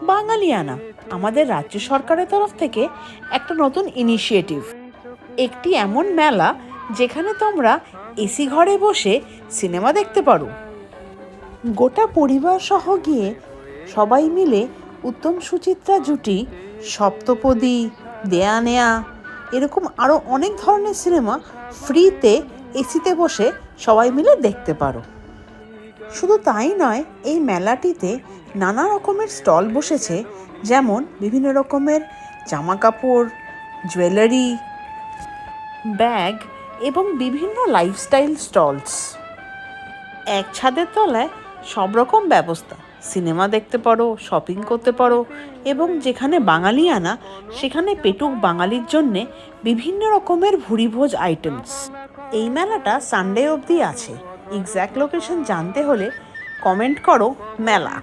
বাঙালিয়ানা আমাদের রাজ্য সরকারের তরফ থেকে একটা নতুন ইনিশিয়েটিভ। একটি এমন মেলা যেখানে তোমরা এসি ঘরে বসে সিনেমা দেখতে পারো। গোটা পরিবার সহ গিয়ে সবাই মিলে উত্তম সুচিত্রা জুটি, সপ্তপদী, দেয়া নেয়া এরকম আরও অনেক ধরনের সিনেমা ফ্রিতে এসিতে বসে সবাই মিলে দেখতে পারো। শুধু তাই নয়, এই মেলাটিতে নানা রকমের স্টল বসেছে, যেমন বিভিন্ন রকমের জামা কাপড়, জুয়েলারি, ব্যাগ এবং বিভিন্ন লাইফস্টাইল স্টলস। এক ছাদের তলায় সব রকম ব্যবস্থা, সিনেমা দেখতে পারো, শপিং করতে পারো এবং যেখানে বাঙালিয়ানা সেখানে পেটুক বাঙালির জন্যে বিভিন্ন রকমের ভুরিভোজ আইটেমস। এই মেলাটা সানডে অবধি আছে। এক্স্যাক্ট লোকেশন জানতে হলে কমেন্ট করো মেলা।